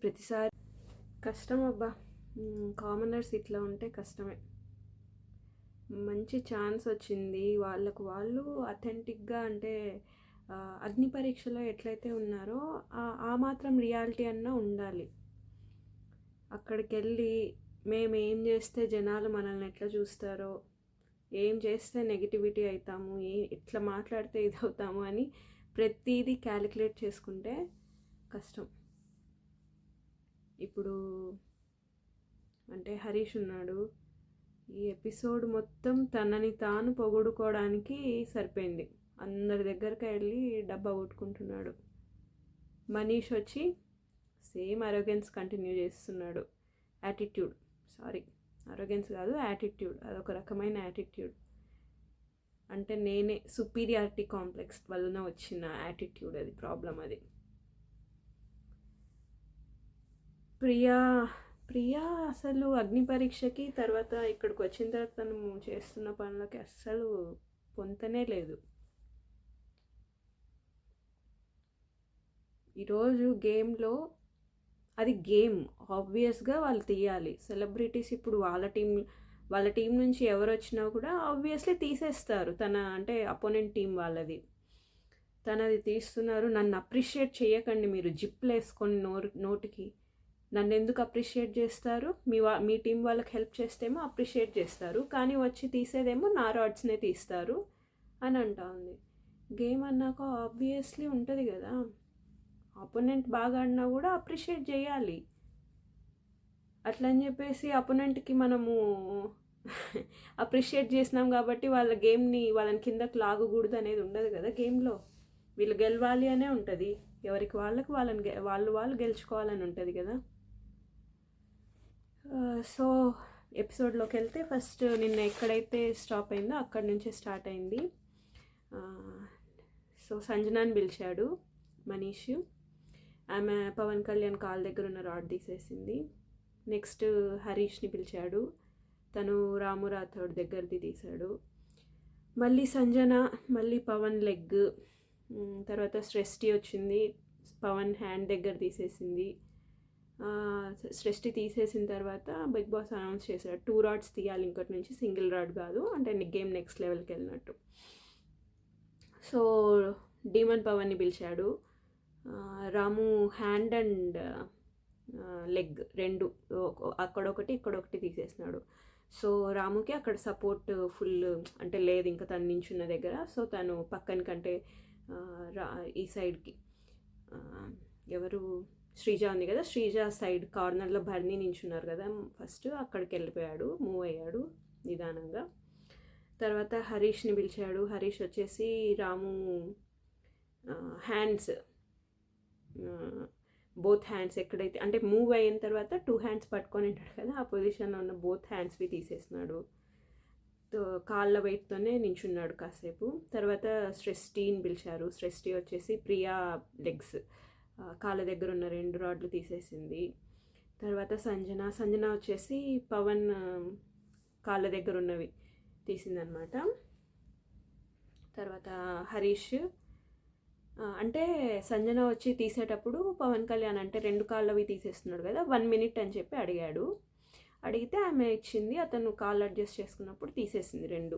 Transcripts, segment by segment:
ప్రతిసారి కష్టం అబ్బా. కామనర్స్ ఇట్లా ఉంటే కష్టమే. మంచి ఛాన్స్ వచ్చింది వాళ్ళకు, వాళ్ళు అథెంటిక్గా అంటే అగ్ని పరీక్షలో ఎట్లయితే ఉన్నారో ఆ మాత్రం రియాలిటీ అన్నా ఉండాలి. అక్కడికి వెళ్ళి మేము ఏం చేస్తే జనాలు మనల్ని ఎట్లా చూస్తారో, ఏం చేస్తే నెగిటివిటీ అవుతాము, ఎట్లా మాట్లాడితే ఇది అవుతాము అని ప్రతిదీ క్యాలిక్యులేట్ చేసుకుంటే కష్టం. ఇప్పుడు అంటే హరీష్ ఉన్నాడు, ఈ ఎపిసోడ్ మొత్తం తనని తాను పొగుడుకోవడానికి సరిపోయింది. అందరి దగ్గరికి వెళ్ళి డబ్బా కొట్టుకుంటున్నాడు. మనీష్ వచ్చి సేమ్ అరోగెన్స్ కంటిన్యూ చేస్తున్నాడు. యాటిట్యూడ్, అరోగెన్స్ కాదు, యాటిట్యూడ్. అదొక రకమైన యాటిట్యూడ్. అంటే నేనే సుపీరియారిటీ కాంప్లెక్స్ వలన వచ్చిన యాటిట్యూడ్, అది ప్రాబ్లం. అది ప్రియా అసలు అగ్ని పరీక్షకి తర్వాత ఇక్కడికి వచ్చిన తర్వాత తను చేస్తున్న పనులకి అస్సలు పొంతనే లేదు. ఈరోజు గేమ్లో అది గేమ్, ఆబ్వియస్గా వాళ్ళు తీయాలి. సెలబ్రిటీస్ ఇప్పుడు వాళ్ళ టీం నుంచి ఎవరు వచ్చినా కూడా ఆబ్వియస్లీ తీసేస్తారు. అంటే అపోనెంట్ టీం వాళ్ళది, తనది తీస్తున్నారు. నన్ను అప్రిషియేట్ చేయకండి మీరు, జిప్లు వేసుకొని నోటికి. నన్ను ఎందుకు అప్రిషియేట్ చేస్తారు? మీ టీం వాళ్ళకి హెల్ప్ చేస్తేమో అప్రిషియేట్ చేస్తారు, కానీ వచ్చి తీసేదేమో నా రాడ్స్నే తీస్తారు అని అంటా ఉంది. గేమ్ అన్నాక ఆబ్వియస్లీ ఉంటుంది కదా, అపోనెంట్ బాగా ఆడినా కూడా అప్రిషియేట్ చేయాలి. అట్లా అని చెప్పేసి అపోనెంట్కి మనము అప్రిషియేట్ చేసినాం కాబట్టి వాళ్ళని కిందకు లాగకూడదు అనేది ఉండదు కదా గేమ్లో. వీళ్ళు గెలవాలి అనే ఉంటుంది, ఎవరికి వాళ్ళు గెలుచుకోవాలని ఉంటుంది కదా. సో ఎపిసోడ్లోకి వెళ్తే ఫస్ట్ నిన్న ఎక్కడైతే స్టాప్ అయిందో అక్కడి నుంచే స్టార్ట్ అయింది. సో సంజనాని పిలిచాడు మనీష్. ఆమె పవన్ కళ్యాణ్ కాళ్ళ దగ్గర ఉన్న రాడ్ తీసేసింది. నెక్స్ట్ హరీష్ని పిలిచాడు, తను రాము రాథోడ్ దగ్గరది తీశాడు. మళ్ళీ సంజన, మళ్ళీ పవన్ లెగ్, తర్వాత సృష్టి వచ్చింది, పవన్ హ్యాండ్ దగ్గర తీసేసింది. సృష్టి తీసేసిన తర్వాత బిగ్ బాస్ అనౌన్స్ చేశాడు 2 రాడ్స్ తీయాలి ఇంకటి నుంచి, సింగిల్ రాడ్ కాదు, అంటే గేమ్ నెక్స్ట్ లెవెల్కి వెళ్ళినట్టు. సో డీమన్ పవన్ని పిలిచాడు. రాము హ్యాండ్ అండ్ లెగ్ రెండు, అక్కడొకటి ఇక్కడొకటి తీసేసినాడు. సో రాముకి అక్కడ సపోర్ట్ ఫుల్ అంటే లేదు ఇంకా తను నించున్న దగ్గర. సో తను పక్కనికంటే ఈ సైడ్కి ఎవరు శ్రీజ ఉంది కదా, శ్రీజ సైడ్ కార్నర్లో భరణి నించున్నారు కదా, ఫస్ట్ అక్కడికి వెళ్ళిపోయాడు, మూవ్ అయ్యాడు నిదానంగా. తర్వాత హరీష్ని పిలిచాడు. హరీష్ వచ్చేసి రాము హ్యాండ్స్, బోత్ హ్యాండ్స్ ఎక్కడైతే అంటే మూవ్ అయిన తర్వాత 2 హ్యాండ్స్ పట్టుకొని ఉంటాడు కదా, ఆ పొజిషన్లో ఉన్న బోత్ హ్యాండ్స్వి తీసేసినాడు. కాళ్ళ వెయిట్తోనే నించున్నాడు కాసేపు. తర్వాత సృష్టిని పిలిచారు. సృష్టి వచ్చేసి ప్రియా లెగ్స్, కాళ్ళ దగ్గర ఉన్న 2 రాడ్లు తీసేసింది. తర్వాత సంజన వచ్చేసి పవన్ కాళ్ళ దగ్గర ఉన్నవి తీసిందనమాట. తర్వాత హరీష్ అంటే సంజన వచ్చి తీసేటప్పుడు పవన్ కళ్యాణ్ అంటే 2 కాళ్ళవి తీసేస్తున్నాడు కదా, 1 మినిట్ అని చెప్పి అడిగితే ఆమె ఇచ్చింది. అతను కాళ్ళు అడ్జస్ట్ చేసుకున్నప్పుడు తీసేసింది 2.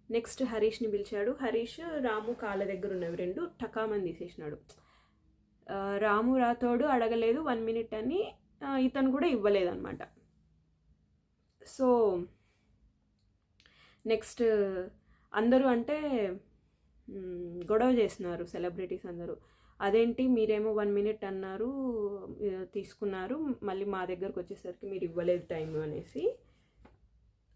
నెక్స్ట్ హరీష్ని పిలిచాడు. హరీష్ రాము కాళ్ళ దగ్గర ఉన్నవి 2 టకామని తీసేసినాడు. రాము రాథోడు అడగలేదు 1 మినిట్ అని, ఇతను కూడా ఇవ్వలేదు అనమాట. సో నెక్స్ట్ అందరూ అంటే గొడవ చేస్తున్నారు సెలబ్రిటీస్ అందరూ. అదేంటి మీరేమో 1 మినిట్ అన్నారు, తీసుకున్నారు, మళ్ళీ మా దగ్గరకు వచ్చేసరికి మీరు ఇవ్వలేదు టైం అనేసి.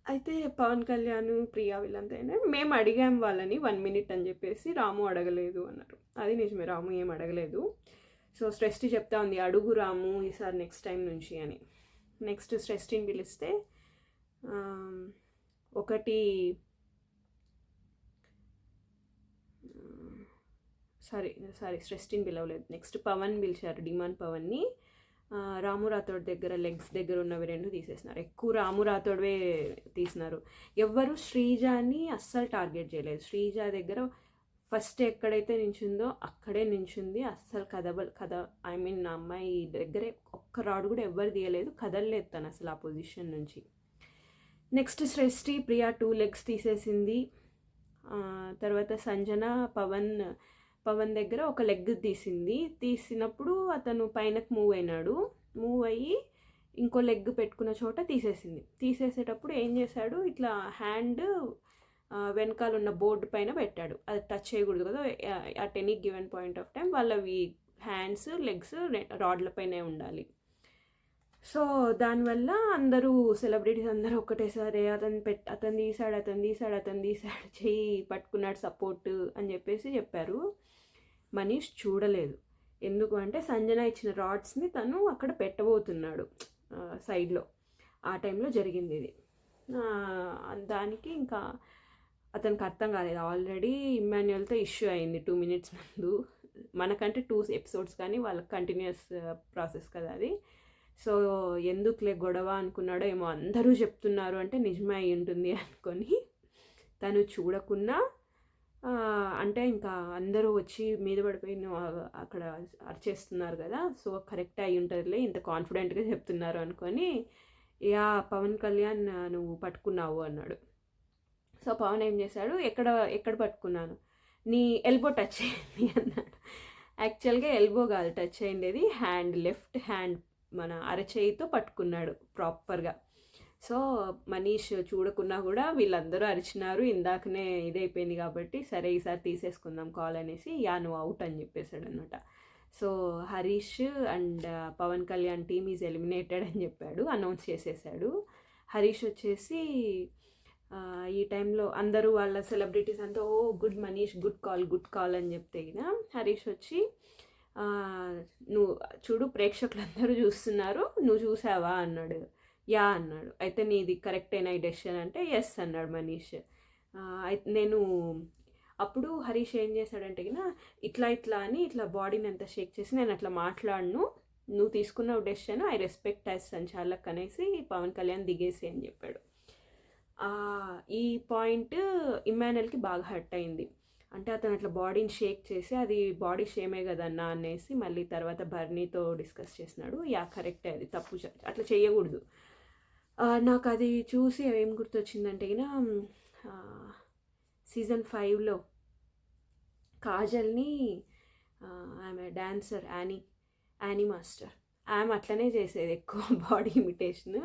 అయితే పవన్ కళ్యాణ్ ప్రియా వీళ్ళంతా మేము అడిగాం వాళ్ళని 1 మినిట్ అని చెప్పేసి, రాము అడగలేదు అన్నారు. అది నిజమే, రాము ఏం అడగలేదు. సో సృష్టి చెప్తా ఉంది అడుగు రాము ఈసారి నెక్స్ట్ టైం నుంచి అని. నెక్స్ట్ సృష్టిని పిలిస్తే సృష్టిని పిలవలేదు. నెక్స్ట్ పవన్ పిలిచారు, డిమాండ్ పవన్ని. రాము రాథోడ్ దగ్గర లెగ్స్ దగ్గర ఉన్నవి 2 తీసేసినారు. ఎక్కువ రాము రాథోడ్వే తీసినారు. ఎవ్వరు శ్రీజాని అస్సలు టార్గెట్ చేయలేదు. శ్రీజ దగ్గర ఫస్ట్ ఎక్కడైతే నించుందో అక్కడే నించుంది, అస్సలు ఐ మీన్ నా అమ్మాయి దగ్గరే ఒక్క రాడ్ కూడా ఎవ్వరు తీయలేదు, కదలలేదు తను అసలు ఆ పొజిషన్ నుంచి. నెక్స్ట్ సృష్టి ప్రియా 2 లెగ్స్ తీసేసింది. తర్వాత సంజన పవన్ దగ్గర ఒక లెగ్ తీసినప్పుడు అతను పైనకు మూవ్ అయ్యి ఇంకో లెగ్ పెట్టుకున్న చోట తీసేసేటప్పుడు ఏం చేశాడు, ఇట్లా హ్యాండ్ వెనకాల ఉన్న బోర్డు పైన పెట్టాడు. అది టచ్ చేయకూడదు కదా at any given point of time, వాళ్ళవి హ్యాండ్స్ లెగ్స్ రాడ్లపైనే ఉండాలి. సో దానివల్ల అందరూ సెలబ్రిటీస్ అందరూ ఒకటేసారి అతను తీసాడు చెయ్యి పట్టుకున్నాడు సపోర్ట్ అని చెప్పారు. మనీష్ చూడలేదు, ఎందుకు అంటే సంజన ఇచ్చిన రాడ్స్ని తను అక్కడ పెట్టబోతున్నాడు సైడ్లో. ఆ టైంలో జరిగింది ఇది. దానికి ఇంకా అతనికి అర్థం కాలేదు. ఆల్రెడీ ఇమ్మాన్యుయల్తో ఇష్యూ అయింది 2 minutes ముందు, మనకంటే 2 episodes కానీ వాళ్ళకి కంటిన్యూస్ ప్రాసెస్ కదా అది. సో ఎందుకులే గొడవ అనుకున్నాడో ఏమో, అందరూ చెప్తున్నారు అంటే నిజమే అయి ఉంటుంది అనుకొని తను చూడకున్నా, అంటే ఇంకా అందరూ వచ్చి మీద పడిపోయి అక్కడ అరిచేస్తున్నారు కదా, సో కరెక్ట్ అయి ఉంటుందిలే ఇంత కాన్ఫిడెంట్గా చెప్తున్నారు అనుకొని, యా పవన్ కళ్యాణ్ నువ్వు పట్టుకున్నావు అన్నాడు. సో పవన్ ఏం చేశాడు, ఎక్కడ పట్టుకున్నాను, నీ ఎల్బో టచ్ అయ్యింది అన్నాడు. యాక్చువల్గా ఎల్బో కాదు టచ్ అయ్యిండేది, లెఫ్ట్ హ్యాండ్ మన అరచేయితో పట్టుకున్నాడు ప్రాపర్గా. సో మనీష్ చూడకున్నా కూడా వీళ్ళందరూ అరిచినారు, ఇందాకనే ఇదైపోయింది కాబట్టి సరే ఈసారి తీసేసుకుందాం కాల్ అనేసి, యా నువ్వు అవుట్ అని చెప్పేశాడు అనమాట. So Harish and Pawan Kalyan team is eliminated అని చెప్పాడు, అనౌన్స్ చేసేసాడు. హరీష్ వచ్చేసి ఈ టైంలో అందరూ వాళ్ళ సెలబ్రిటీస్ అంతా ఓ గుడ్ మనీష్ గుడ్ కాల్ అని చెప్తే హరీష్ వచ్చి నువ్వు చూడు ప్రేక్షకులందరూ చూస్తున్నారు, నువ్వు చూసావా అన్నాడు. యా అన్నాడు. అయితే నీది కరెక్ట్ అయిన ఈ డెసిషన్ అంటే ఎస్ అన్నాడు మనీష్. నేను అప్పుడు హరీష్ ఏం చేశాడంటే ఇట్లా అని ఇట్లా బాడీని అంతా షేక్ చేసి, నేను అట్లా మాట్లాడను, నువ్వు తీసుకున్న డెసిషన్ ఐ రెస్పెక్ట్ యాజ్ సంచాలక్ అనేసి పవన్ కళ్యాణ్ దిగేసి అని చెప్పాడు. ఈ పాయింట్ ఇమ్మాన్యుయల్కి బాగా హర్ట్ అయింది. అంటే అతను అట్లా బాడీని షేక్ చేసి అది బాడీ షేమే కదన్నా అనేసి మళ్ళీ తర్వాత బర్నీతో డిస్కస్ చేసినాడు. యా కరెక్టే, అది తప్పు, అట్లా చేయకూడదు. నాకు అది చూసి ఏం గుర్తొచ్చిందంటే సీజన్ 5లో కాజల్ని ఆమె డాన్సర్ యానీ మాస్టర్, ఆమె అట్లనే చేసేది ఎక్కువ బాడీ ఇమిటేషన్.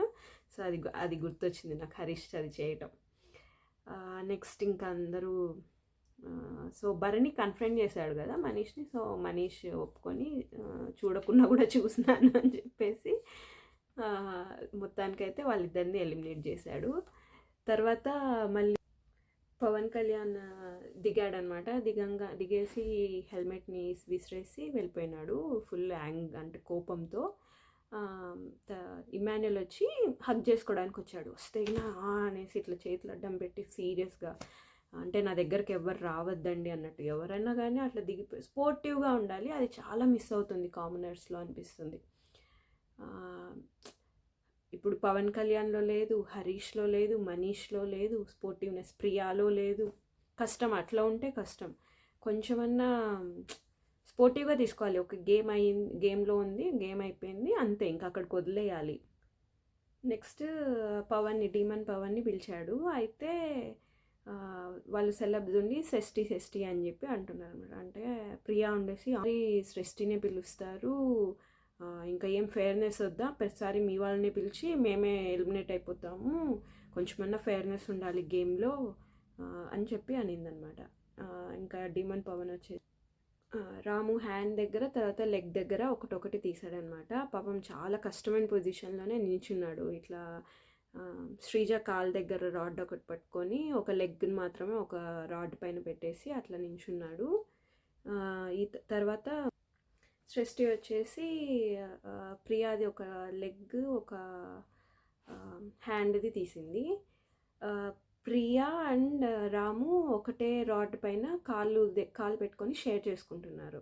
సో అది గుర్తొచ్చింది నాకు హరీష్ అది చేయటం. నెక్స్ట్ ఇంకా అందరూ సో భరణి కన్ఫరెంట్ చేశాడు కదా మనీష్ని. సో మనీష్ ఒప్పుకొని చూడకుండా కూడా చూసినాను అని చెప్పేసి మొత్తానికైతే వాళ్ళిద్దరిని ఎలిమినేట్ చేశాడు. తర్వాత మళ్ళీ పవన్ కళ్యాణ్ దిగాడనమాట. దిగేసి హెల్మెట్ని విసిరేసి వెళ్ళిపోయినాడు ఫుల్ అంటే కోపంతో. ఇమ్మాన్యుయల్ వచ్చి హగ్ చేసుకోవడానికి వచ్చాడు. వస్తే అనేసి ఇట్లా చేతులు అడ్డం పెట్టి సీరియస్గా, అంటే నా దగ్గరికి ఎవరు రావద్దండి అన్నట్టు. ఎవరైనా కానీ అట్లా దిగిపోయి స్పోర్టివ్గా ఉండాలి, అది చాలా మిస్ అవుతుంది కామనర్స్లో అనిపిస్తుంది. ఇప్పుడు పవన్ కళ్యాణ్లో లేదు, హరీష్లో లేదు, మనీష్లో లేదు స్పోర్టివ్నెస్, ప్రియాలో లేదు. కష్టం, అట్లా ఉంటే కష్టం. కొంచెమన్నా స్పోర్టివ్గా తీసుకోవాలి. ఒక గేమ్లో ఉంది, గేమ్ అయిపోయింది అంతే, ఇంకా అక్కడికి వదిలేయాలి. నెక్స్ట్ డీమన్ పవన్ని పిలిచాడు. అయితే వాళ్ళు సెలబ్స్ ఉండి సెస్టీ అని చెప్పి అంటున్నారు అనమాట. అంటే ప్రియా ఉండేసి సృష్టినే పిలుస్తారు, ఇంకా ఏం ఫెయిర్నెస్ వద్దా, ప్రతిసారి మీ వాళ్ళని పిలిచి మేమే ఎలిమినేట్ అయిపోతాము, కొంచెమన్నా ఫెయిర్నెస్ ఉండాలి గేమ్లో అని చెప్పి అనిందనమాట. ఇంకా డీమన్ పవన్ వచ్చేసి రాము హ్యాండ్ దగ్గర తర్వాత లెగ్ దగ్గర ఒకటొకటి తీసాడనమాట. పాపం చాలా కష్టమైన పొజిషన్లోనే నిల్చున్నాడు. ఇట్లా శ్రీజ కాల్ దగ్గర రాడ్ ఒకటి పట్టుకొని ఒక లెగ్ని మాత్రమే ఒక రాడ్ పైన పెట్టేసి అట్లా నిల్చున్నాడు. ఈ తర్వాత సృష్టి వచ్చేసి ప్రియాది ఒక లెగ్ ఒక హ్యాండ్ది తీసింది. ప్రియా అండ్ రాము ఒకటే రాడ్ పైన కాలు పెట్టుకొని షేర్ చేసుకుంటున్నారు.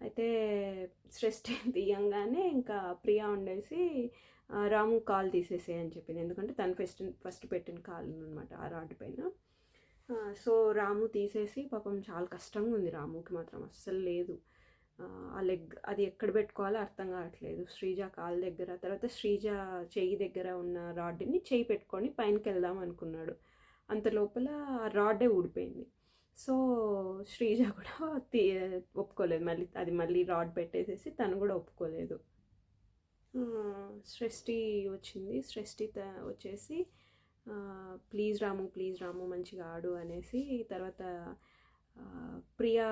అయితే సృష్టి తీయంగానే ఇంకా ప్రియా ఉండేసి రాము కాలు తీసేసేయని చెప్పింది, ఎందుకంటే తను ఫస్ట్ పెట్టిన కాలు అనమాట ఆ రాడ్ పైన. సో రాము తీసేసి పాపం చాలా కష్టంగా ఉంది రాముకి మాత్రం, అస్సలు లేదు. ఆ లెగ్ అది ఎక్కడ పెట్టుకోవాలో అర్థం కావట్లేదు. శ్రీజ కాలు దగ్గర, తర్వాత శ్రీజ చెయ్యి దగ్గర ఉన్న రాడ్ని చెయ్యి పెట్టుకొని పైనకి వెళ్దాం అనుకున్నాడు. అంత లోపల ఆ రాడ్డే ఊడిపోయింది. సో శ్రీజ కూడా ఒప్పుకోలేదు, మళ్ళీ రాడ్ పెట్టేసేసి తను కూడా ఒప్పుకోలేదు. సృష్టి వచ్చింది. సృష్టి వచ్చేసి ప్లీజ్ రాము మంచిగా ఆడు అనేసి, తర్వాత ప్రియా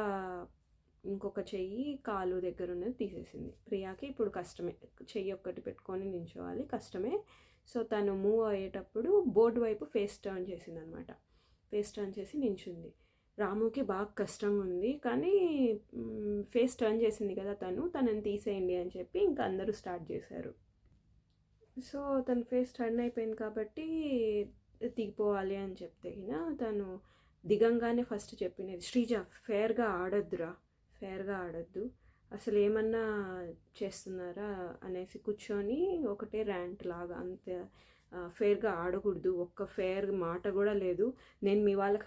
ఇంకొక చెయ్యి కాలు దగ్గర ఉన్నది తీసేసింది. ప్రియాకి ఇప్పుడు కష్టమే, చెయ్యి ఒక్కటి పెట్టుకొని నించోవాలి, కష్టమే. సో తను మూవ్ అయ్యేటప్పుడు బోర్డు వైపు ఫేస్ టర్న్ చేసింది అనమాట. ఫేస్ టర్న్ చేసి నించుంది. రాముకి బాగా కష్టంగా ఉంది, కానీ ఫేస్ టర్న్ చేసింది కదా తనని తీసేయండి అని చెప్పి ఇంకా అందరూ స్టార్ట్ చేశారు. సో తన ఫేస్ టర్న్ అయిపోయింది కాబట్టి దిగిపోవాలి అని చెప్తే తను దిగంగానే ఫస్ట్ చెప్పినది, శ్రీజ ఫేర్గా ఆడొద్దు, అసలు ఏమన్నా చేస్తున్నారా అనేసి కూర్చొని ఒకటే ర్యాంట్ లాగా, అంతే ఫేర్గా ఆడకూడదు, ఒక్క ఫేర్ మాట కూడా లేదు. నేను మీ వాళ్ళకి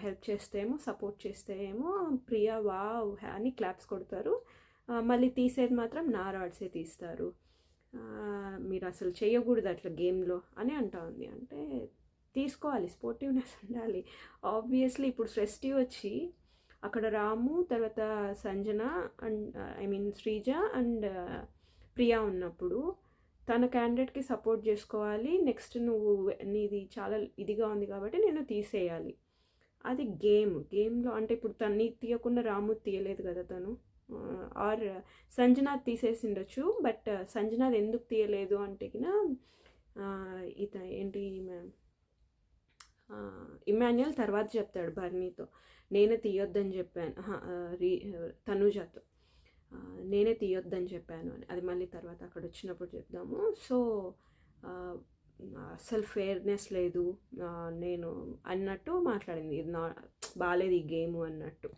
హెల్ప్ చేస్తేమో సపోర్ట్ చేస్తేమో ప్రియా వావ్ అని క్లాప్స్ కొడతారు, మళ్ళీ తీసేది మాత్రం నా రాడ్సే తీస్తారు, మీరు అసలు చేయకూడదు అట్లా గేమ్లో అని అంటా ఉంది. అంటే తీసుకోవాలి, స్పోర్టివ్నెస్ ఉండాలి. ఆబ్వియస్లీ ఇప్పుడు సృష్టి వచ్చి అక్కడ రాము, తర్వాత సంజన అండ్ శ్రీజ అండ్ ప్రియా ఉన్నప్పుడు తన క్యాండిడేట్కి సపోర్ట్ చేసుకోవాలి. నెక్స్ట్ నీది చాలా ఇదిగా ఉంది కాబట్టి నేను తీసేయాలి, అది గేమ్లో. అంటే ఇప్పుడు తన్ని తీయకుండా రాము తీయలేదు కదా తను, ఆర్ సంజనాథ్ తీసేసిండొచ్చు, బట్ సంజనాథ్ ఎందుకు తీయలేదు అంటే ఏంటి ఇమాన్యుయల్ తర్వాత చెప్తాడు బర్నీతో, నేనే తీయొద్దని చెప్పాను, తనుజాతో నేనే తీయొద్దని చెప్పాను అని, అది మళ్ళీ తర్వాత అక్కడ వచ్చినప్పుడు చెప్దాము. సో అసలు ఫేర్నెస్ లేదు నేను అన్నట్టు మాట్లాడింది, ఇది బాగాలేదు ఈ గేము అన్నట్టు.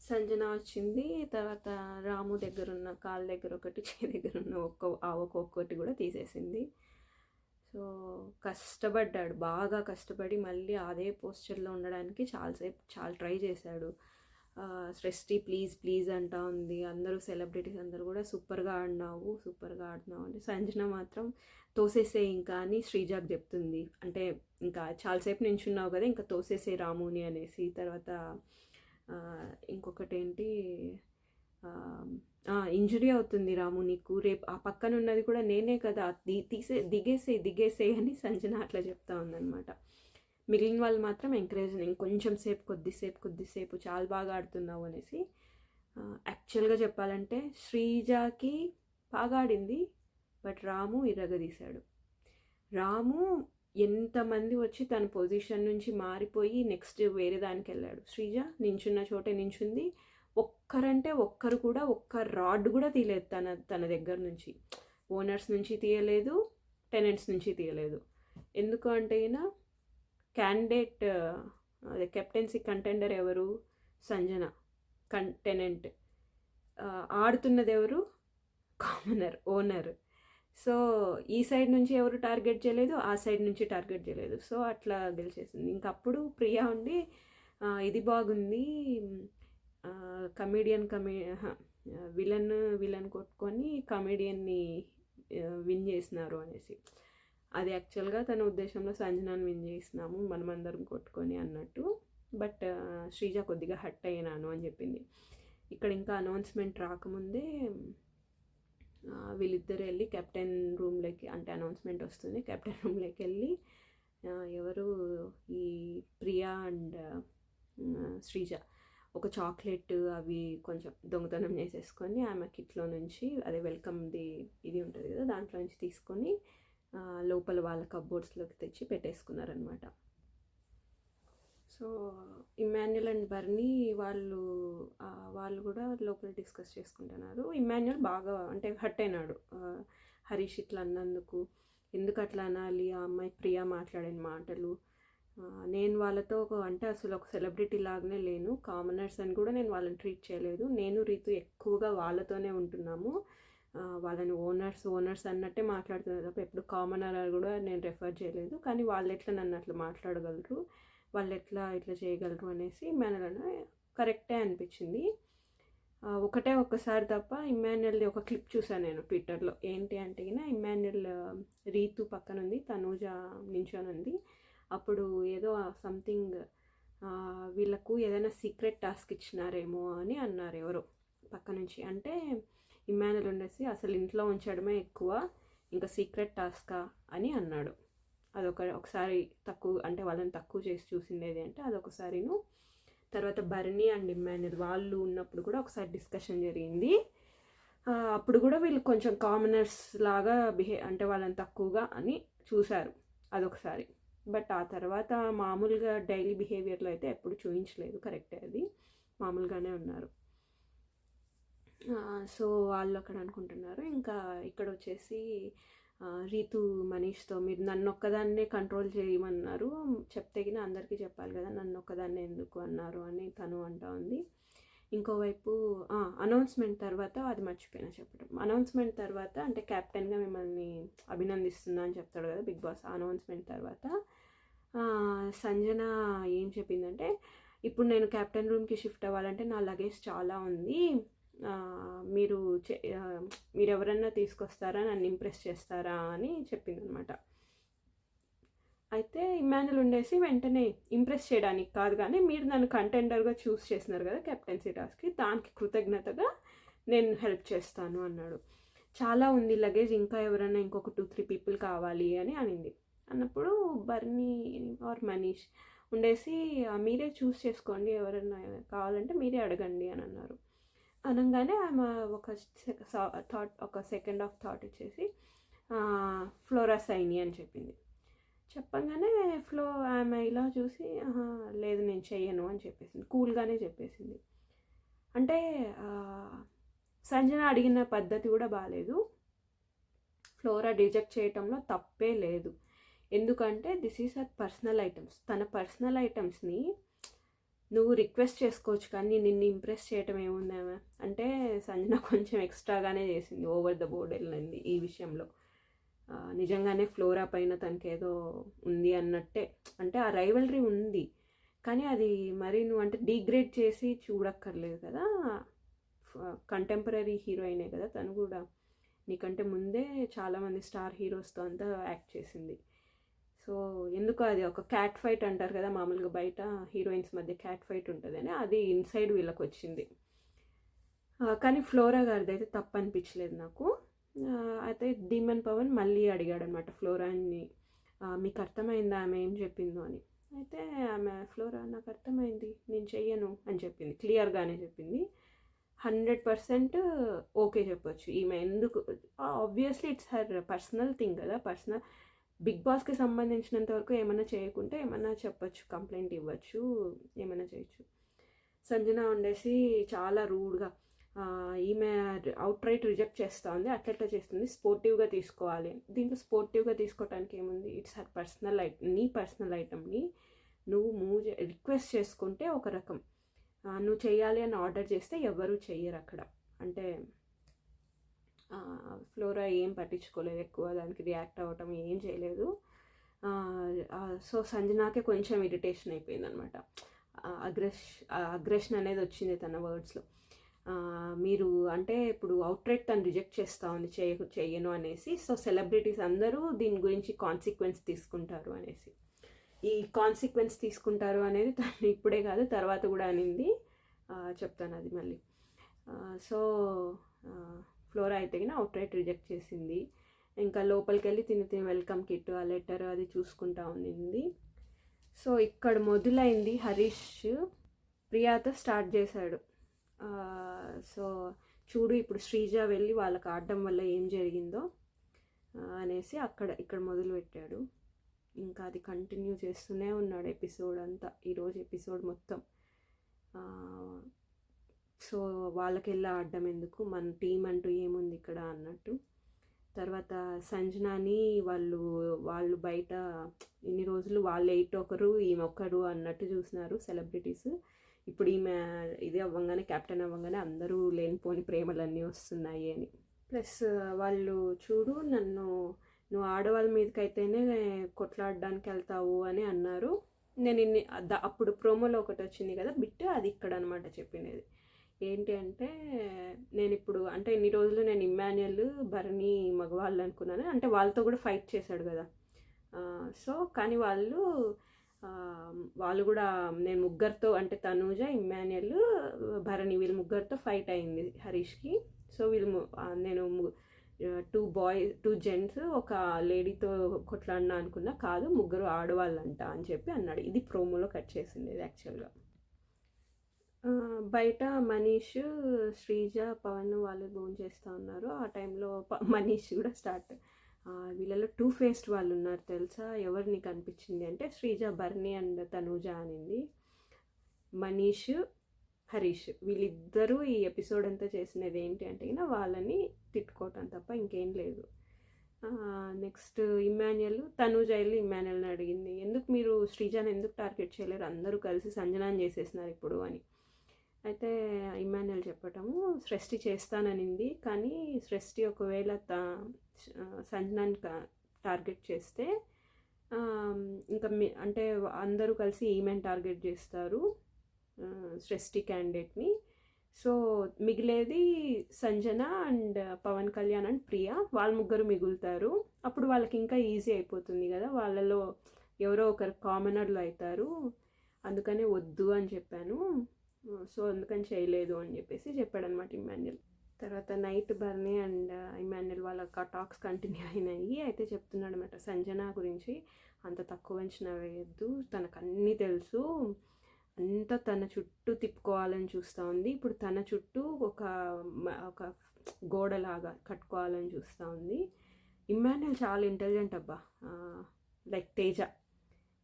సంజన వచ్చింది, తర్వాత రాము దగ్గర ఉన్న కాళ్ళ దగ్గర ఒకటి, చేయి దగ్గర ఉన్న ఒక్కొక్కటి కూడా తీసేసింది. సో కష్టపడ్డాడు, బాగా కష్టపడి మళ్ళీ అదే పోస్చర్లో ఉండడానికి చాలా ట్రై చేశాడు. సృష్టి ప్లీజ్ అంటా ఉంది, అందరూ సెలబ్రిటీస్ అందరూ కూడా సూపర్గా ఆడినావు అని. సంజన మాత్రం తోసేసే ఇంకా అని శ్రీజాకి చెప్తుంది, అంటే ఇంకా చాలాసేపు నించున్నావు కదా ఇంకా తోసేసే రాముని అనేసి. తర్వాత ఇంకొకటి ఏంటి, ఇంజురీ అవుతుంది రాము నీకు, రేపు ఆ పక్కన ఉన్నది కూడా నేనే కదా, దిగేసే అని సంజన అట్లా చెప్తా ఉందన్నమాట. మిగిలిన వాళ్ళు మాత్రం ఎంకరేజింగ్, కొంచెం సేపు కొద్దిసేపు చాలా బాగా ఆడుతున్నావు అనేసి. యాక్చువల్గా చెప్పాలంటే శ్రీజాకి బాగా ఆడింది, బట్ రాము ఇరగదీశాడు. రాము ఎంతమంది వచ్చి తన పొజిషన్ నుంచి మారిపోయి నెక్స్ట్ వేరే దానికి వెళ్ళాడు. శ్రీజ నించున్న చోటే నించుంది, ఒక్కరు కూడా ఒక్క రాడ్ కూడా తీయలేదు తన దగ్గర నుంచి, ఓనర్స్ నుంచి తీయలేదు, టెనెంట్స్ నుంచి తీయలేదు. ఎందుకు అంటే క్యాండిడేట్ అదే కెప్టెన్సీ కంటెండర్ ఎవరు, సంజన టెనెంట్, ఆడుతున్నది ఎవరు, ఓనర్. సో ఈ సైడ్ నుంచి ఎవరు టార్గెట్ చేయలేదు, ఆ సైడ్ నుంచి టార్గెట్ చేయలేదు, సో అట్లా గెలిచేసింది. ఇంకప్పుడు ప్రియా ఉండి ఇది బాగుంది, విలన్ కొట్టుకొని కమెడియన్ని విన్ చేసినారు అనేసి. అది యాక్చువల్గా తన ఉద్దేశంలో సంజనాన్ని విన్ చేసినాము మనమందరం కొట్టుకొని అన్నట్టు, బట్ శ్రీజ కొద్దిగా హట్ అయినాను అని చెప్పింది. ఇక్కడ ఇంకా అనౌన్స్మెంట్ రాకముందే వీళ్ళిద్దరు వెళ్ళి కెప్టెన్ రూమ్లోకి, అంటే అనౌన్స్మెంట్ వస్తుంది, కెప్టెన్ రూమ్లోకి వెళ్ళి ఎవరు ఈ ప్రియా అండ్ శ్రీజ ఒక చాక్లెట్ అవి కొంచెం దొంగతనం చేసేసుకొని ఆమె కిట్లో నుంచి, అదే వెల్కమ్ది ఇది ఉంటుంది కదా దాంట్లో నుంచి తీసుకొని లోపల వాళ్ళ కప్బోర్డ్స్లోకి తెచ్చి పెట్టేసుకున్నారనమాట. సో ఇమాన్యుయల్ అండ్ బర్నీ వాళ్ళు కూడా లోపల డిస్కస్ చేసుకుంటున్నారు. ఇమాన్యుయల్ బాగా అంటే హట్ అయినాడు, హరీష్ ఇట్లా అన్నందుకు, ఎందుకు అట్లా అనాలి, ఆ అమ్మాయి ప్రియా మాట్లాడిన మాటలు, నేను వాళ్ళతో అంటే అసలు ఒక సెలబ్రిటీ లాగానే లేను, కామనర్స్ అని కూడా నేను వాళ్ళని ట్రీట్ చేయలేదు, నేను రీతు ఎక్కువగా వాళ్ళతోనే ఉంటున్నాము, వాళ్ళని ఓనర్స్ అన్నట్టే మాట్లాడుతున్నారు తప్ప ఎప్పుడు కామనర్ కూడా నేను రెఫర్ చేయలేదు, కానీ వాళ్ళు ఎట్లా నన్ను అట్లా మాట్లాడగలరు, వాళ్ళు ఇట్లా చేయగలరు అనేసి ఇమ్మాన్యుయల్ కరెక్టే అనిపించింది. ఒక్కసారి తప్ప ఇమ్మాన్యుయల్ది ఒక క్లిప్ చూసాను నేను ట్విట్టర్లో. ఏంటి అంటే ఇమ్మాన్యుయల్ రీతు పక్కన ఉంది, తనూజ నించొని ఉంది. అప్పుడు ఏదో సంథింగ్ వీళ్ళకు ఏదైనా సీక్రెట్ టాస్క్ ఇచ్చినారేమో అని అన్నారు ఎవరో పక్క నుంచి. అంటే ఇమ్మాన్యుయల్ ఉండేసి అసలు ఇంట్లో ఉంచడమే ఎక్కువ, ఇంకా సీక్రెట్ టాస్కా అని అన్నాడు. ఒకసారి తక్కువ అంటే వాళ్ళని తక్కువ చేసి చూసిండేది అంటే అదొకసారిను. తర్వాత బర్నీ అండ్ ఇమ్మాన్యుయల్ వాళ్ళు ఉన్నప్పుడు కూడా ఒకసారి డిస్కషన్ జరిగింది. అప్పుడు కూడా వీళ్ళు కొంచెం కామనర్స్ లాగా అంటే వాళ్ళని తక్కువగా అని చూశారు అదొకసారి. బట్ ఆ తర్వాత మామూలుగా డైలీ బిహేవియర్లో అయితే ఎప్పుడు చూపించలేదు, కరెక్టే అది, మామూలుగానే ఉన్నారు. సో వాళ్ళు అక్కడ అనుకుంటున్నారు. ఇంకా ఇక్కడ వచ్చేసి రీతు మనీష్తో మీరు నన్ను ఒక్కదాన్నే కంట్రోల్ చేయమన్నారు, చెప్తే గిన అందరికీ చెప్పాలి కదా, నన్ను ఒక్కదాన్నే ఎందుకు అన్నారు అని తను అంటా ఉంది. ఇంకోవైపు అనౌన్స్మెంట్ తర్వాత అది మర్చిపోయినా చెప్పడం. అనౌన్స్మెంట్ తర్వాత అంటే కెప్టెన్గా మిమ్మల్ని అభినందిస్తున్నా అని చెప్తాడు కదా బిగ్ బాస్. అనౌన్స్మెంట్ తర్వాత సంజన ఏం చెప్పిందంటే, ఇప్పుడు నేను కెప్టెన్ రూమ్కి షిఫ్ట్ అవ్వాలంటే నా లగేజ్ చాలా ఉంది, మీరు ఎవరన్నా తీసుకొస్తారా, నన్ను ఇంప్రెస్ చేస్తారా అని చెప్పింది అనమాట. అయితే ఇమ్మాన్యుయల్ ఉండేసి వెంటనే ఇంప్రెస్ చేయడానికి కాదు కానీ మీరు నన్ను కంటెండర్గా చూస్ చేసినారు కదా కెప్టెన్సీ టాస్క్కి, దానికి కృతజ్ఞతగా నేను హెల్ప్ చేస్తాను అన్నాడు. చాలా ఉంది లగేజ్, ఇంకా ఎవరైనా ఇంకొక 2-3 పీపుల్ కావాలి అని అనింది. అన్నప్పుడు బర్నీ ఆర్ మనీష్ ఉండేసి మీరే చూస్ చేసుకోండి, ఎవరైనా కావాలంటే మీరే అడగండి అని అన్నారు. అనగానే ఆమె ఒక సెకండ్ ఆఫ్ థాట్ ఇచ్చేసి ఫ్లోరా సైని అని చెప్పింది. చెప్పగానే ఆమె ఇలా చూసి లేదు నేను చెయ్యను అని చెప్పేసింది, కూల్గానే చెప్పేసింది. అంటే సంజన అడిగిన పద్ధతి కూడా బాగాలేదు. ఫ్లోరా రిజెక్ట్ చేయటంలో తప్పే లేదు, ఎందుకంటే this is her personal items. తన పర్సనల్ ఐటమ్స్ని నువ్వు రిక్వెస్ట్ చేసుకోవచ్చు కానీ నిన్ను ఇంప్రెస్ చేయటం ఏముందేమో అంటే సంజన కొంచెం ఎక్స్ట్రాగానే చేసింది, ఓవర్ ద బోర్డ్ వెళ్ళింది ఈ విషయంలో. నిజంగానే ఫ్లోరా పైన తనకేదో ఉంది అన్నట్టే, అంటే ఆ రైవలరీ ఉంది కానీ అది మరి నువ్వు అంటే డీగ్రేడ్ చేసి చూడక్కర్లేదు కదా, కంటెంపరీ హీరోయినే కదా తను కూడా, నీకంటే ముందే చాలామంది స్టార్ హీరోస్తో అంతా యాక్ట్ చేసింది. సో ఎందుకు అది ఒక క్యాట్ ఫైట్ అంటారు కదా మామూలుగా బయట హీరోయిన్స్ మధ్య క్యాట్ ఫైట్ ఉంటుందని, అది ఇన్సైడ్ వీళ్ళకి వచ్చింది. కానీ ఫ్లోరా గారిది అయితే తప్పు అనిపించలేదు నాకు. అయితే డీమన్ పవన్ మళ్ళీ అడిగాడు అనమాట ఫ్లోరాని, మీకు అర్థమైందా ఆమె ఏం చెప్పిందో అని. అయితే ఆమె ఫ్లోరా నాకు అర్థమైంది నేను చెయ్యను అని చెప్పింది, క్లియర్గానే చెప్పింది. 100% ఓకే చెప్పొచ్చు ఈమె, ఎందుకు obviously it's her personal thing కదా, పర్సనల్ బిగ్ బాస్కి సంబంధించినంత వరకు ఏమైనా చేయకుంటే ఏమైనా చెప్పచ్చు, కంప్లైంట్ ఇవ్వచ్చు, ఏమైనా చేయొచ్చు. సంజన ఉండేసి చాలా రూడ్గా ఈమె అవుట్ రైట్ రిజెక్ట్ చేస్తూ ఉంది, అట్లా చేస్తుంది, స్పోర్టివ్గా తీసుకోవాలి. దీంట్లో స్పోర్టివ్గా తీసుకోవడానికి ఏముంది, ఇట్స్ హర్ పర్సనల్ ఐటమ్, నీ పర్సనల్ ఐటమ్ని నువ్వు రిక్వెస్ట్ చేసుకుంటే ఒక రకం, నువ్వు చేయాలి అని ఆర్డర్ చేస్తే ఎవరు చెయ్యరు అక్కడ. అంటే ఫ్లోరా ఏం పట్టించుకోలేదు ఎక్కువ, దానికి రియాక్ట్ అవ్వటం ఏం చేయలేదు. సో సంజనాకే కొంచెం ఇరిటేషన్ అయిపోయింది అనమాట, అగ్రెషన్ అనేది వచ్చింది తన వర్డ్స్లో. మీరు అంటే ఇప్పుడు అవుట్రైట్ తను రిజెక్ట్ చేస్తూ ఉంది చెయ్యను అనేసి, సో సెలబ్రిటీస్ అందరూ దీని గురించి కాన్సిక్వెన్స్ తీసుకుంటారు అనేసి. ఈ కాన్సిక్వెన్స్ తీసుకుంటారు అనేది తను ఇప్పుడే కాదు తర్వాత కూడా అనింది, చెప్తాను అది మళ్ళీ. సో ఫ్లోరా అయితే అవుట్రైట్ రిజెక్ట్ చేసింది. ఇంకా లోపలికి వెళ్ళి తిని వెల్కమ్ కిట్ ఆ లెటర్ అది చూసుకుంటా ఉంది. సో ఇక్కడ మొదలైంది హరీష్ ప్రియాతో స్టార్ట్ చేశాడు. సో చూడు ఇప్పుడు శ్రీజ వెళ్ళి వాళ్ళకి ఆడడం వల్ల ఏం జరిగిందో అనేసి ఇక్కడ మొదలుపెట్టాడు. ఇంకా అది కంటిన్యూ చేస్తూనే ఉన్నాడు ఎపిసోడ్ అంతా, ఈరోజు ఎపిసోడ్ మొత్తం. సో వాళ్ళకి వెళ్ళి ఆడడం ఎందుకు, మన టీం అంటూ ఏముంది ఇక్కడ అన్నట్టు. తర్వాత సంజనాని వాళ్ళు బయట ఇన్ని రోజులు వాళ్ళు 8 ఒకరు ఈమె ఒకరు అన్నట్టు చూసినారు సెలబ్రిటీస్. ఇప్పుడు ఈమె ఇది అవ్వగానే కెప్టెన్ అవ్వగానే అందరూ లేనిపోని ప్రేమలన్నీ వస్తున్నాయి అని. ప్లస్ వాళ్ళు చూడు నువ్వు ఆడవాళ్ళ మీదకైతేనే కొట్లాడడానికి వెళ్తావు అని అన్నారు. నేను అప్పుడు ప్రోమోలో ఒకటి వచ్చింది కదా బిట్, అది ఇక్కడ అనమాట చెప్పినది. ఏంటి అంటే నేను ఇప్పుడు అంటే ఇన్ని రోజులు నేను ఇమ్మాన్యుయల్ భరణి మగవాళ్ళు అనుకున్నాను, అంటే వాళ్ళతో కూడా ఫైట్ చేశాడు కదా. సో కానీ వాళ్ళు కూడా నేను ముగ్గురితో అంటే తనూజ, ఇమ్మాన్యుయల్, భరణి వీళ్ళు ముగ్గురితో ఫైట్ అయింది హరీష్కి. సో నేను 2 జెంట్స్ ఒక లేడీతో కొట్లాడినా అనుకున్నా, కాదు ముగ్గురు ఆడవాళ్ళంట అని చెప్పి అన్నాడు. ఇది ప్రోమోలో కట్ చేసింది ఇది యాక్చువల్గా. బయట మనీష్, శ్రీజ, పవన్ వాళ్ళు భోజనం చేస్తూ ఉన్నారు. ఆ టైంలో మనీష్ కూడా స్టార్ట్, వీళ్ళలో 2 ఫేస్డ్ వాళ్ళు ఉన్నారు తెలుసా, ఎవరు నీకు అనిపించింది అంటే శ్రీజ, బర్నీ అండ్ తనూజ అనింది. మనీష్, హరీష్ వీళ్ళిద్దరూ ఈ ఎపిసోడ్ అంతా చేసినది ఏంటి అంటే వాళ్ళని తిట్టుకోవటం తప్ప ఇంకేం లేదు. నెక్స్ట్ ఇమ్మాన్యుయల్, తనూజ వెళ్ళి ఇమ్మాన్యుయల్ని అడిగింది, ఎందుకు మీరు శ్రీజాని ఎందుకు టార్గెట్ చేయలేరు, అందరూ కలిసి సంజనాన్ని చేసేసినారు ఇప్పుడు అని. అయితే ఇమ్మాన్యుయల్ చెప్పటము, సృష్టి చేస్తాననింది, కానీ సృష్టి ఒకవేళ సంజనాన్ని టార్గెట్ చేస్తే ఇంకా అంటే అందరూ కలిసి ఈమెను టార్గెట్ చేస్తారు సృష్టి క్యాండిడేట్ని. సో మిగిలేది సంజన అండ్ పవన్ కళ్యాణ్ అండ్ ప్రియా, వాళ్ళ ముగ్గురు మిగులుతారు. అప్పుడు వాళ్ళకి ఇంకా ఈజీ అయిపోతుంది కదా, వాళ్ళలో ఎవరో ఒకరు కామనర్లు అవుతారు, అందుకనే వద్దు అని చెప్పాను, సో అందుకని చేయలేదు అని చెప్పేసి చెప్పాడనమాట ఇమ్మాన్యుయల్. తర్వాత నైట్ బర్నీ అండ్ ఇమ్మాన్యుయల్ వాళ్ళ టాక్స్ కంటిన్యూ అయినాయి. అయితే చెప్తున్నాడు అనమాట, సంజన గురించి అంత తక్కువ అంచనా వేయద్దు, తనకు అన్నీ తెలుసు, అంతా తన చుట్టూ తిప్పుకోవాలని చూస్తూ ఉంది, ఇప్పుడు తన చుట్టూ ఒక గోడలాగా కట్టుకోవాలని చూస్తూ ఉంది. ఇమ్మాన్యుయల్ చాలా ఇంటెలిజెంట్ అబ్బా, లైక్ తేజ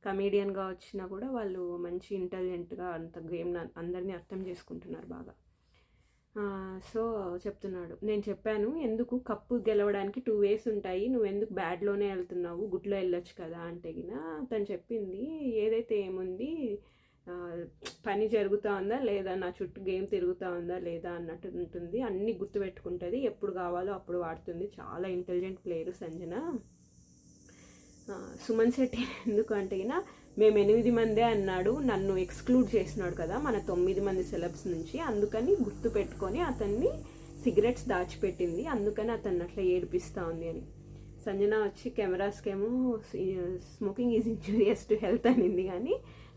కమేడియన్గా వచ్చినా కూడా వాళ్ళు మంచి ఇంటెలిజెంట్గా అంత గేమ్ అందరినీ అర్థం చేసుకుంటున్నారు బాగా. సో చెప్తున్నాడు, నేను చెప్పాను ఎందుకు కప్పు గెలవడానికి 2 ways ఉంటాయి, నువ్వు ఎందుకు బ్యాడ్లోనే వెళ్తున్నావు, గుడ్లో వెళ్ళొచ్చు కదా అంటే తను చెప్పింది, ఏదైతే ఏముంది పని జరుగుతూ ఉందా లేదా, నా చుట్టూ గేమ్ తిరుగుతూ ఉందా లేదా అన్నట్టు ఉంటుంది, అన్నీ గుర్తుపెట్టుకుంటుంది, ఎప్పుడు కావాలో అప్పుడు వాడుతుంది, చాలా ఇంటెలిజెంట్ ప్లేయరు సంజన. సుమన్ శెట్టి ఎందుకు అంటే మేము 8 మందే అన్నాడు, నన్ను ఎక్స్క్లూడ్ చేసినాడు కదా మన 9 మంది సెలబ్స్ నుంచి, అందుకని గుర్తు పెట్టుకొని అతన్ని సిగరెట్స్ దాచిపెట్టింది, అందుకని అతన్ని అట్లా ఏడిపిస్తూ ఉంది అని. సంజన వచ్చి కెమెరాస్కేమో smoking is injurious to health అనింది, కానీ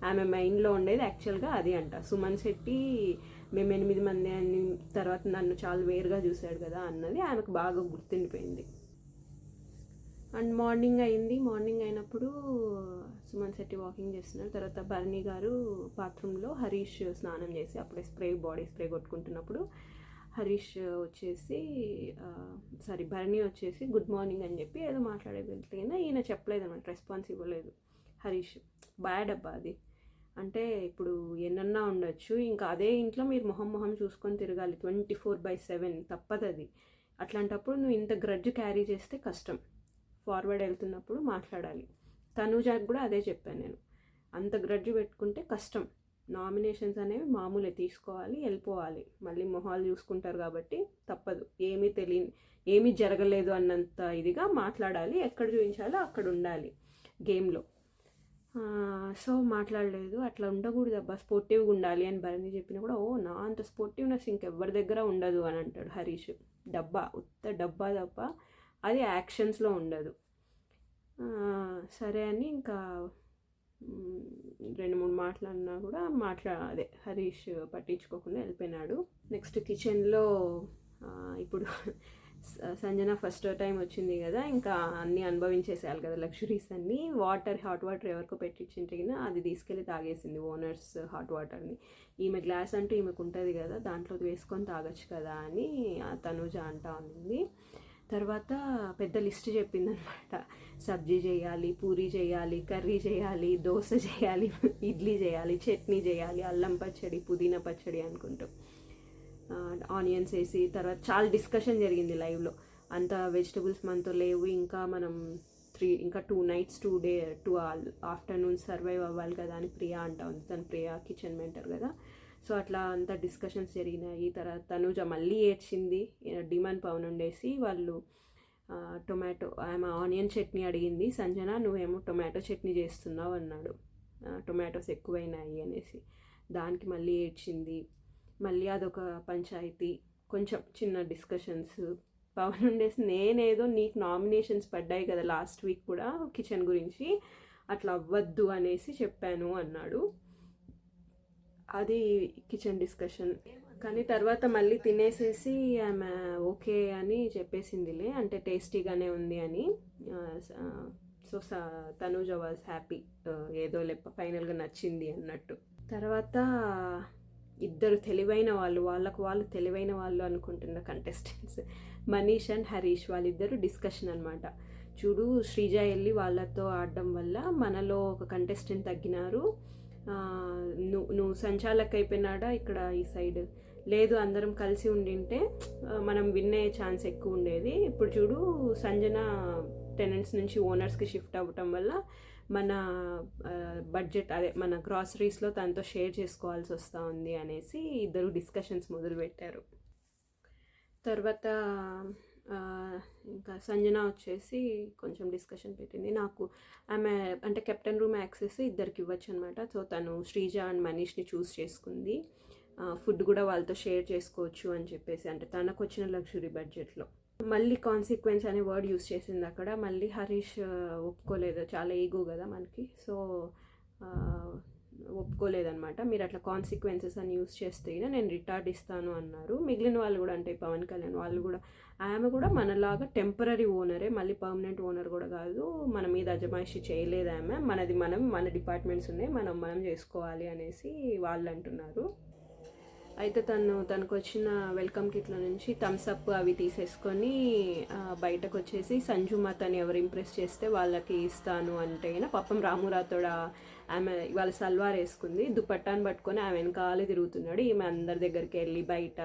ఆమె మైండ్లో ఉండేది యాక్చువల్గా అది అంట. సుమన్ శెట్టి మేము 8 మంది అని తర్వాత నన్ను చాలా వేరుగా చూశాడు కదా అన్నది ఆమెకు బాగా గుర్తుండిపోయింది. అండ్ మార్నింగ్ అయింది, మార్నింగ్ అయినప్పుడు సుమన్ శెట్టి వాకింగ్ చేస్తున్నారు. తర్వాత భరణి గారు బాత్రూంలో హరీష్ స్నానం చేసి అప్పుడే బాడీ స్ప్రే కొట్టుకుంటున్నప్పుడు హరీష్ వచ్చేసి భరణి వచ్చేసి గుడ్ మార్నింగ్ అని చెప్పి ఏదో మాట్లాడేది, ఈయన చెప్పలేదు అనమాట, రెస్పాన్స్ ఇవ్వలేదు హరీష్. బ్యాడ్ అబ్బా అది, అంటే ఇప్పుడు ఎన్నన్నా ఉండొచ్చు, ఇంకా అదే ఇంట్లో మీరు మొహం చూసుకొని తిరగాలి 24/7, తప్పదు అది. అట్లాంటప్పుడు నువ్వు ఇంత గ్రడ్జ్ క్యారీ చేస్తే కష్టం, ఫార్వర్డ్ వెళ్తున్నప్పుడు మాట్లాడాలి. తనూజాకి కూడా అదే చెప్పాను నేను, అంత గ్రడ్జ్ పెట్టుకుంటే కష్టం, నామినేషన్స్ అనేవి మామూలే, తీసుకోవాలి వెళ్ళిపోవాలి, మళ్ళీ మొహాలు చూసుకుంటారు కాబట్టి తప్పదు, ఏమీ జరగలేదు అన్నంత ఇదిగా మాట్లాడాలి, ఎక్కడ చూపించాలో అక్కడ ఉండాలి గేమ్లో. సో మాట్లాడలేదు, అట్లా ఉండకూడదు అబ్బా, స్పోర్టివ్గా ఉండాలి అని భరణి చెప్పినా కూడా, నా అంత స్పోర్టివ్నెస్ ఇంకెవ్వరి దగ్గర ఉండదు అని అంటాడు హరీష్. డబ్బా తప్ప అది యాక్షన్స్లో ఉండదు. సరే అని ఇంకా 2-3 మాట్లాడినా కూడా హరీష్ పట్టించుకోకుండా వెళ్ళిపోయినాడు. నెక్స్ట్ కిచెన్లో ఇప్పుడు సంజన ఫస్ట్ టైం వచ్చింది కదా, ఇంకా అన్నీ అనుభవించేసేయాలి కదా లగ్జరీస్ అన్నీ. హాట్ వాటర్ ఎవరికో పెట్టించింటే అది తీసుకెళ్ళి తాగేసింది, ఓనర్స్ హాట్ వాటర్ని. ఈమె గ్లాస్ అంటూ ఈమెకు ఉంటుంది కదా, దాంట్లో వేసుకొని తాగొచ్చు కదా అని తనూజ అంటా ఉంది. తర్వాత పెద్ద లిస్ట్ చెప్పిందనమాట, సబ్జీ చేయాలి, పూరీ చేయాలి, కర్రీ చేయాలి, దోశ చేయాలి, ఇడ్లీ చేయాలి, చట్నీ చేయాలి, అల్లం పచ్చడి, పుదీనా పచ్చడి అనుకుంటూ ఆనియన్స్ వేసి. తర్వాత చాలా డిస్కషన్ జరిగింది లైవ్లో, అంత వెజిటబుల్స్ మనతో లేవు, ఇంకా మనం 2 nights 2 ఆఫ్టర్నూన్స్ సర్వైవ్ అవ్వాలి కదా అని ప్రియా అంటా ఉంది. తను ప్రియా కిచెన్ మెంటర్ కదా, సో అట్లా అంతా డిస్కషన్స్ జరిగినాయి. తర్వాత తనూజ మళ్ళీ ఏడ్చింది, డిమాండ్ పవన్ ఉండేసి వాళ్ళు ఆమె ఆనియన్ చట్నీ అడిగింది, సంజన నువ్వేమో టొమాటో చట్నీ చేస్తున్నావు అన్నాడు. టొమాటోస్ ఎక్కువైనాయి అనేసి. దానికి మళ్ళీ ఏడ్చింది. మళ్ళీ అదొక పంచాయతీ, కొంచెం చిన్న డిస్కషన్స్. పవన్ ఉండేసి నేనేదో నీకు నామినేషన్స్ పడ్డాయి కదా లాస్ట్ వీక్ కూడా కిచెన్ గురించి, అట్లా అవ్వద్దు అనేసి చెప్పాను అన్నాడు. అది కిచెన్ డిస్కషన్. కానీ తర్వాత మళ్ళీ తినేసేసి ఆమె ఓకే అని చెప్పేసిందిలే, అంటే టేస్టీగానే ఉంది అని. సో తనూజ వాజ్ హ్యాపీ, ఏదో ఫైనల్గా నచ్చింది అన్నట్టు. తర్వాత ఇద్దరు తెలివైన వాళ్ళు, వాళ్ళు తెలివైన వాళ్ళు అనుకుంటున్న కంటెస్టెంట్స్ మనీష్ అండ్ హరీష్, వాళ్ళిద్దరు డిస్కషన్ అనమాట. చూడు శ్రీజ వెళ్ళి వాళ్ళతో ఆడడం వల్ల మనలో ఒక కంటెస్టెంట్ తగ్గినారు, నువ్వు సంచాలక్ అయిపోయినాడా ఇక్కడ ఈ సైడ్, లేదు అందరం కలిసి ఉండింటే మనం విన్ అయ్యే ఛాన్స్ ఎక్కువ ఉండేది. ఇప్పుడు చూడు సంజన టెనెంట్స్ నుంచి ఓనర్స్కి షిఫ్ట్ అవ్వటం వల్ల మన బడ్జెట్, అదే మన గ్రాసరీస్లో తనతో షేర్ చేసుకోవాల్సి వస్తూ ఉంది అనేసి ఇద్దరు డిస్కషన్స్ మొదలుపెట్టారు. తర్వాత ఇంకా సంజన వచ్చేసి కొంచెం డిస్కషన్ పెట్టింది. నాకు ఆమె అంటే కెప్టెన్ రూమ్ యాక్సెస్ ఇద్దరికి ఇవ్వచ్చు అనమాట. సో తను శ్రీజ అండ్ మనీష్ని చూస్ చేసుకుంది. ఫుడ్ కూడా వాళ్ళతో షేర్ చేసుకోవచ్చు అని చెప్పేసి, అంటే తనకు వచ్చిన లగ్జరీ బడ్జెట్లో. మళ్ళీ కాన్సిక్వెన్స్ అనే వర్డ్ యూస్ చేసింది అక్కడ. మళ్ళీ హరీష్ ఒప్పుకోలేదు, చాలా ఈగో కదా మనకి, సో ఒప్పుకోలేదన్నమాట. మీరు అట్లా కాన్సిక్వెన్సెస్ అని యూస్ చేస్తే నేను రిటార్డ్ ఇస్తాను అన్నారు. మిగిలిన వాళ్ళు కూడా, అంటే పవన్ కళ్యాణ్ వాళ్ళు కూడా, ఆమె కూడా మనలాగా టెంపరీ ఓనరే, మళ్ళీ పర్మనెంట్ ఓనర్ కూడా కాదు, మన మీద అజమాయిషి చేయలేదు ఆమె, మన డిపార్ట్మెంట్స్ ఉన్నాయి, మనం చేసుకోవాలి అనేసి వాళ్ళు అంటున్నారు. అయితే తనకు వచ్చిన వెల్కమ్ కిట్ల నుంచి థమ్స్అప్ అవి తీసేసుకొని బయటకు వచ్చేసి సంజు మాతని ఎవరు ఇంప్రెస్ చేస్తే వాళ్ళకి ఇస్తాను అంటే పాపం రాము రాథోడ్ ఆమె ఇవాళ సల్వార్ వేసుకుంది, దుపట్టాను పట్టుకొని ఆమె వెనకాలే తిరుగుతున్నాడు. ఈమె అందరి దగ్గరికి వెళ్ళి బయట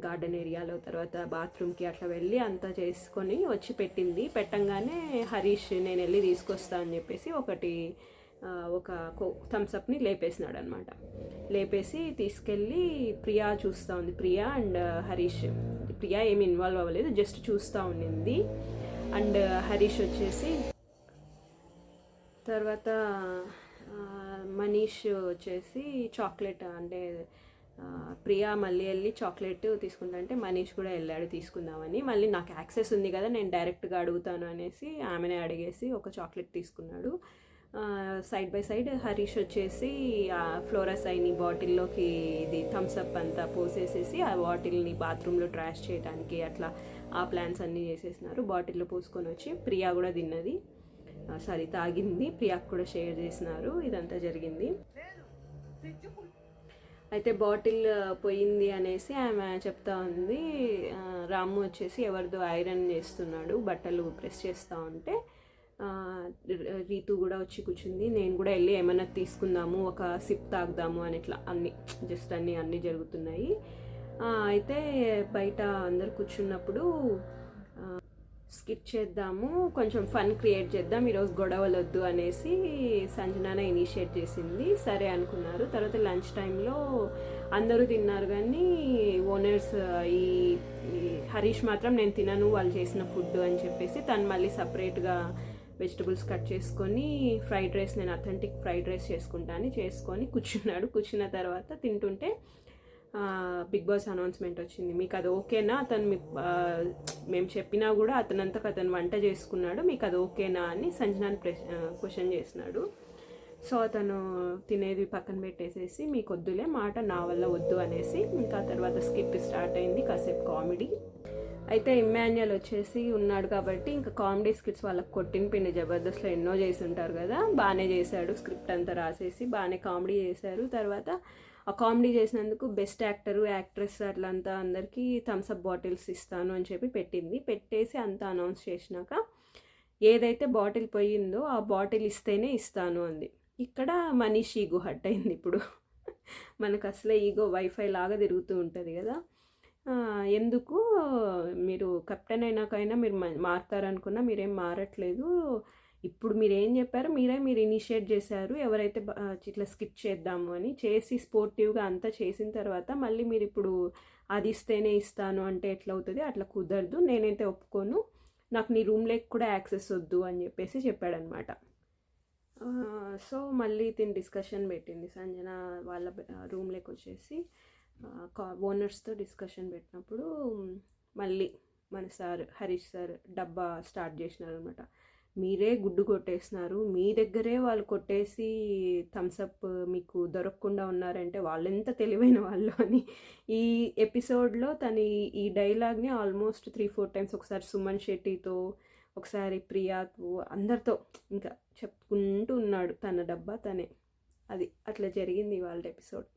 గార్డెన్ ఏరియాలో, తర్వాత బాత్రూమ్కి అట్లా వెళ్ళి అంతా చేసుకొని వచ్చి పెట్టంగానే హరీష్ నేను వెళ్ళి తీసుకొస్తా అని చెప్పేసి ఒక థమ్స్అప్ని లేపేసినాడు అనమాట. లేపేసి తీసుకెళ్ళి ప్రియా చూస్తూ ఉంది. ప్రియా అండ్ హరీష్, ప్రియా ఏమి ఇన్వాల్వ్ అవ్వలేదు, జస్ట్ చూస్తూ ఉండింది. అండ్ హరీష్ వచ్చేసి, తర్వాత మనీష్ వచ్చేసి చాక్లెట్, అంటే ప్రియా మళ్ళీ వెళ్ళి చాక్లెట్ తీసుకుంటా అంటే మనీష్ కూడా వెళ్ళాడు తీసుకుందామని. మళ్ళీ నాకు యాక్సెస్ ఉంది కదా నేను డైరెక్ట్గా అడుగుతాను అనేసి ఆమెనే అడిగేసి ఒక చాక్లెట్ తీసుకున్నాడు. సైడ్ బై సైడ్ హరీష్ వచ్చేసి ఫ్లోరసైని బాటిల్లోకి ఇది థమ్స్అప్ అంతా పోసేసేసి ఆ బాటిల్ని బాత్రూంలో ట్రాష్ చేయడానికి అట్లా ఆ ప్లాన్స్ అన్నీ చేసేసినారు. బాటిల్లో పోసుకొని వచ్చి ప్రియా కూడా తిన్నది, తాగింది, ప్రియాకు కూడా షేర్ చేసినారు. ఇదంతా జరిగింది. అయితే బాటిల్ పోయింది అనేసి ఆమె చెప్తా ఉంది. రాము వచ్చేసి ఎవరిదో ఐరన్ చేస్తున్నాడు, బట్టలు ప్రెస్ చేస్తూ ఉంటే రీతు కూడా వచ్చి కూర్చుంది. నేను కూడా వెళ్ళి ఏమైనా తీసుకుందాము, ఒక సిప్ తాగుదాము అని ఇట్లా అన్నీ జరుగుతున్నాయి. అయితే బయట అందరు కూర్చున్నప్పుడు స్కిప్ చేద్దాము, కొంచెం ఫన్ క్రియేట్ చేద్దాం, ఈరోజు గొడవలు వద్దు అనేసి సంజనానే ఇనిషియేట్ చేసింది. సరే అనుకున్నారు. తర్వాత లంచ్ టైంలో అందరూ తిన్నారు, కానీ ఓనర్స్ ఈ హరీష్ మాత్రం నేను తినను వాళ్ళు చేసిన ఫుడ్ అని చెప్పేసి తను మళ్ళీ సపరేట్గా వెజిటబుల్స్ కట్ చేసుకొని ఫ్రైడ్ రైస్, నేను అథెంటిక్ ఫ్రైడ్ రైస్ చేసుకొని కూర్చున్నాడు. కూర్చున్న తర్వాత తింటుంటే బిగ్ బాస్ అనౌన్స్మెంట్ వచ్చింది. మీకు అది ఓకేనా, అతను మేము చెప్పినా కూడా అతను వంట చేసుకున్నాడు, మీకు అది ఓకేనా అని సంజనాని క్వశ్చన్ చేసినాడు. సో అతను తినేది పక్కన పెట్టేసేసి మీకు వద్దులే, మాట నా వల్ల వద్దు అనేసి ఇంకా తర్వాత స్కిట్ స్టార్ట్ అయింది, కాసేపు కామెడీ. అయితే ఇమ్మాన్యుయల్ వచ్చేసి ఉన్నాడు కాబట్టి ఇంకా కామెడీ స్కిట్స్ వాళ్ళకి కొట్టిన పిండి, జబర్దస్త్లో ఎన్నో చేసి ఉంటారు కదా, బాగానే చేశాడు. స్క్రిప్ట్ అంతా రాసేసి బాగానే కామెడీ చేశారు. తర్వాత ఆ కామెడీ చేసినందుకు బెస్ట్ యాక్టరు, యాక్ట్రెస్ అట్లంతా అందరికీ థమ్స్అప్ బాటిల్స్ ఇస్తాను అని చెప్పి పెట్టేసి అంతా అనౌన్స్ చేసినాక ఏదైతే బాటిల్ పోయిందో ఆ బాటిల్ ఇస్తేనే ఇస్తాను అంది. ఇక్కడ మనీష్ ఈగో హట్ అయింది. ఇప్పుడు మనకు అసలే ఈగో వైఫై లాగా తిరుగుతూ ఉంటుంది కదా, ఎందుకు మీరు కెప్టెన్ అయినాకైనా మీరు మారుతారనుకున్నా మీరేం మారట్లేదు, ఇప్పుడు మీరు ఏం చెప్పారు, మీరు ఇనిషియేట్ చేశారు ఎవరైతే ఇట్లా స్కిప్ చేద్దాము అని చేసి స్పోర్టివ్గా అంతా చేసిన తర్వాత మళ్ళీ మీరు ఇప్పుడు అది ఇస్తేనే ఇస్తాను అంటే ఎట్లా అవుతుంది, అట్లా కుదరదు, నేనైతే ఒప్పుకోను, నాకు నీ రూమ్లోకి కూడా యాక్సెస్ వద్దు అని చెప్పేసి చెప్పాడనమాట. సో మళ్ళీ తిని డిస్కషన్ పెట్టింది సంజన వాళ్ళ రూమ్లోకి వచ్చేసి ఓనర్స్తో డిస్కషన్ పెట్టినప్పుడు మళ్ళీ మన సార్ హరీష్ సార్ డబ్బా స్టార్ట్ చేసినారు అనమాట. మీరే గుడ్డు కొట్టేసినారు, మీ దగ్గరే వాళ్ళు కొట్టేసి థమ్సప్ మీకు దొరకకుండా ఉన్నారంటే వాళ్ళు ఎంత తెలివైన వాళ్ళు అని. ఈ ఎపిసోడ్లో తను ఈ డైలాగ్ని ఆల్మోస్ట్ 3-4 టైమ్స్, ఒకసారి సుమన్ శెట్టితో, ఒకసారి ప్రియాతో, అందరితో ఇంకా చెప్పుకుంటూ ఉన్నాడు తన డబ్బా తనే. అది అట్లా జరిగింది వాళ్ళ ఎపిసోడ్.